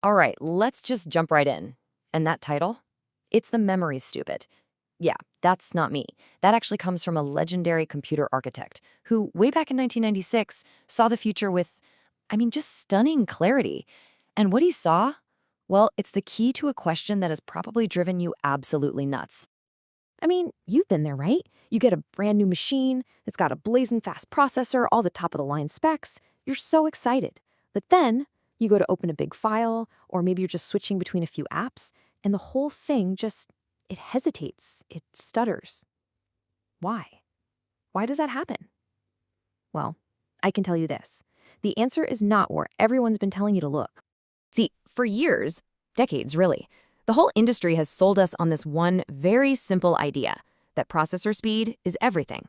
All right, let's just jump right in. And that title? It's the memory, stupid. Yeah, that's not me. That actually comes from a legendary computer architect who, way back in 1996, saw the future with, just stunning clarity. And what he saw? Well, it's the key to a question that has probably driven you absolutely nuts. You've been there, right? You get a brand new machine that's got a blazing fast processor, all the top of the line specs. You're so excited. But then you go to open a big file, or maybe you're just switching between a few apps, and the whole thing it hesitates, it stutters. Why? Why does that happen? Well, I can tell you this. The answer is not where everyone's been telling you to look. See, for years, decades really, the whole industry has sold us on this one very simple idea that processor speed is everything.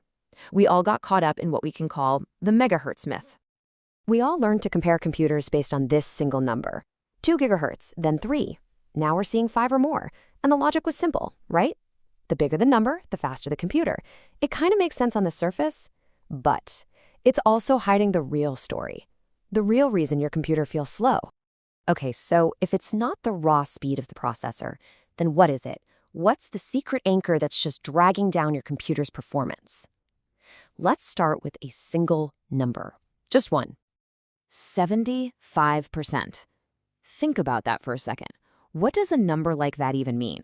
We all got caught up in what we can call the megahertz myth. We all learned to compare computers based on this single number. 2 gigahertz, then 3. Now we're seeing 5 or more. And the logic was simple, right? The bigger the number, the faster the computer. It kind of makes sense on the surface, but it's also hiding the real story. The real reason your computer feels slow. Okay, so if it's not the raw speed of the processor, then what is it? What's the secret anchor that's just dragging down your computer's performance? Let's start with a single number. Just one. 75%. Think about that for a second. What does a number like that even mean?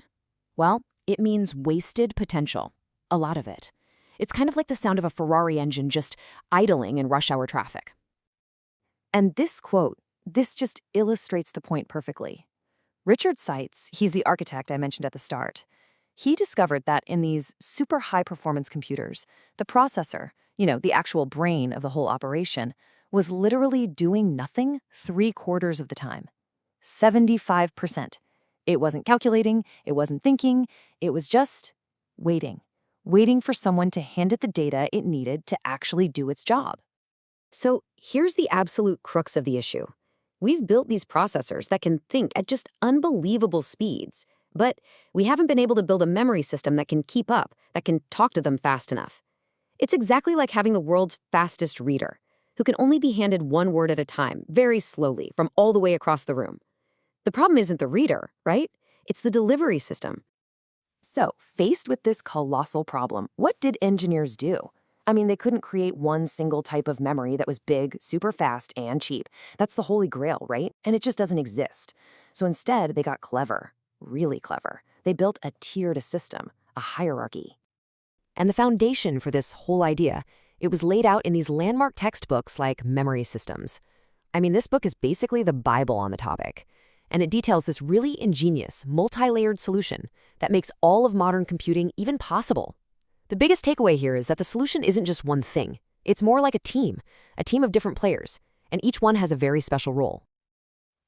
Well, it means wasted potential. A lot of it. It's kind of like the sound of a Ferrari engine just idling in rush hour traffic. And this just illustrates the point perfectly. Richard Seitz, he's the architect I mentioned at the start. He discovered that in these super high-performance computers, the processor, the actual brain of the whole operation, was literally doing nothing 3/4 of the time. 75%. It wasn't calculating, it wasn't thinking, it was just waiting for someone to hand it the data it needed to actually do its job. So here's the absolute crux of the issue. We've built these processors that can think at just unbelievable speeds, but we haven't been able to build a memory system that can keep up, that can talk to them fast enough. It's exactly like having the world's fastest reader, who can only be handed one word at a time, very slowly, from all the way across the room. The problem isn't the reader, right? It's the delivery system. So, faced with this colossal problem, what did engineers do? They couldn't create one single type of memory that was big, super fast, and cheap. That's the holy grail, right? And it just doesn't exist. So instead, they got clever, really clever. They built a tiered system, a hierarchy. And the foundation for this whole idea, it was laid out in these landmark textbooks like Memory Systems. This book is basically the Bible on the topic. And it details this really ingenious, multi-layered solution that makes all of modern computing even possible. The biggest takeaway here is that the solution isn't just one thing. It's more like a team of different players, and each one has a very special role.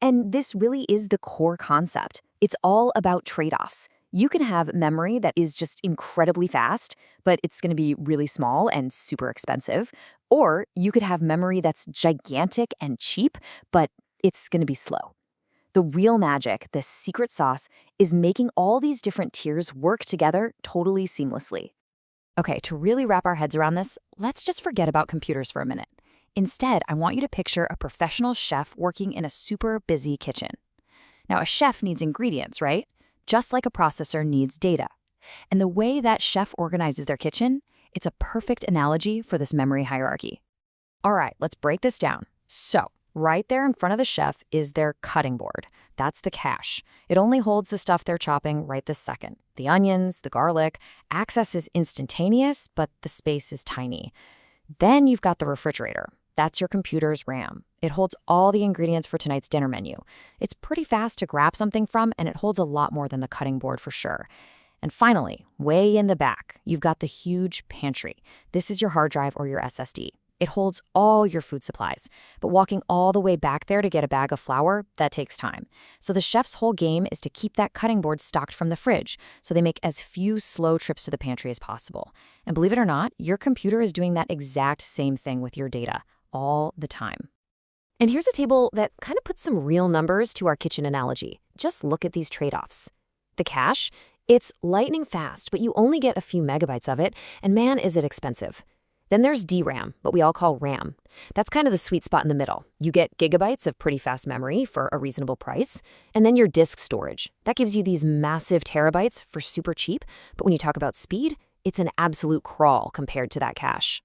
And this really is the core concept. It's all about trade-offs. You can have memory that is just incredibly fast, but it's going to be really small and super expensive. Or you could have memory that's gigantic and cheap, but it's going to be slow. The real magic, the secret sauce, is making all these different tiers work together totally seamlessly. Okay, to really wrap our heads around this, let's just forget about computers for a minute. Instead, I want you to picture a professional chef working in a super busy kitchen. Now, a chef needs ingredients, right? Just like a processor needs data. And the way that chef organizes their kitchen, it's a perfect analogy for this memory hierarchy. All right, let's break this down. So, right there in front of the chef is their cutting board. That's the cache. It only holds the stuff they're chopping right this second. The onions, the garlic. Access is instantaneous, but the space is tiny. Then you've got the refrigerator. That's your computer's RAM. It holds all the ingredients for tonight's dinner menu. It's pretty fast to grab something from, and it holds a lot more than the cutting board for sure. And finally, way in the back, you've got the huge pantry. This is your hard drive or your SSD. It holds all your food supplies, but walking all the way back there to get a bag of flour, that takes time. So the chef's whole game is to keep that cutting board stocked from the fridge, so they make as few slow trips to the pantry as possible. And believe it or not, your computer is doing that exact same thing with your data, all the time. And here's a table that kind of puts some real numbers to our kitchen analogy. Just look at these trade-offs. The cache, it's lightning fast, but you only get a few megabytes of it, and man, is it expensive. Then there's DRAM, what we all call RAM. That's kind of the sweet spot in the middle. You get gigabytes of pretty fast memory for a reasonable price. And then your disk storage. That gives you these massive terabytes for super cheap. But when you talk about speed, it's an absolute crawl compared to that cache.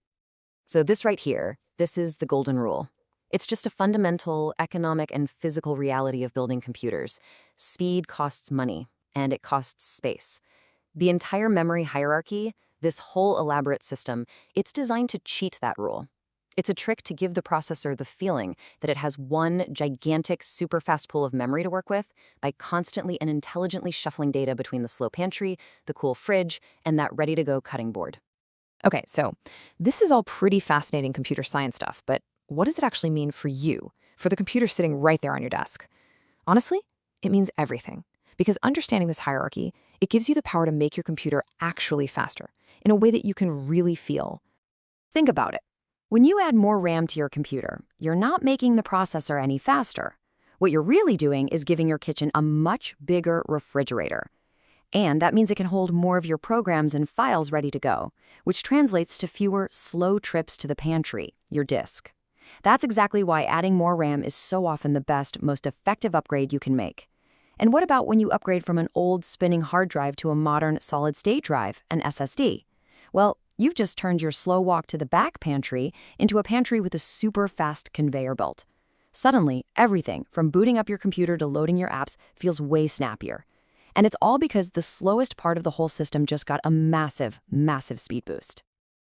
So this right here, this is the golden rule. It's just a fundamental economic and physical reality of building computers. Speed costs money, and it costs space. The entire memory hierarchy, this whole elaborate system, it's designed to cheat that rule. It's a trick to give the processor the feeling that it has one gigantic, super fast pool of memory to work with by constantly and intelligently shuffling data between the slow pantry, the cool fridge, and that ready-to-go cutting board. Okay, so this is all pretty fascinating computer science stuff, but what does it actually mean for you, for the computer sitting right there on your desk? Honestly, it means everything. Because understanding this hierarchy, it gives you the power to make your computer actually faster, in a way that you can really feel. Think about it. When you add more RAM to your computer, you're not making the processor any faster. What you're really doing is giving your kitchen a much bigger refrigerator. And that means it can hold more of your programs and files ready to go, which translates to fewer slow trips to the pantry, your disk. That's exactly why adding more RAM is so often the best, most effective upgrade you can make. And what about when you upgrade from an old spinning hard drive to a modern solid-state drive, an SSD? Well, you've just turned your slow walk to the back pantry into a pantry with a super fast conveyor belt. Suddenly, everything, from booting up your computer to loading your apps, feels way snappier. And it's all because the slowest part of the whole system just got a massive, massive speed boost.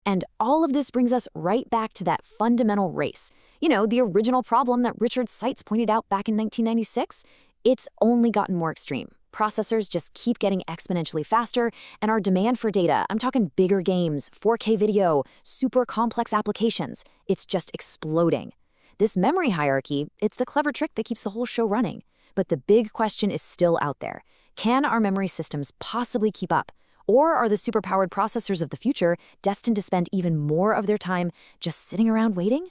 And all of this brings us right back to that fundamental race. You know, the original problem that Richard Seitz pointed out back in 1996? It's only gotten more extreme. Processors just keep getting exponentially faster, and our demand for data, I'm talking bigger games, 4K video, super complex applications, it's just exploding. This memory hierarchy, it's the clever trick that keeps the whole show running. But the big question is still out there. Can our memory systems possibly keep up? Or are the superpowered processors of the future destined to spend even more of their time just sitting around waiting?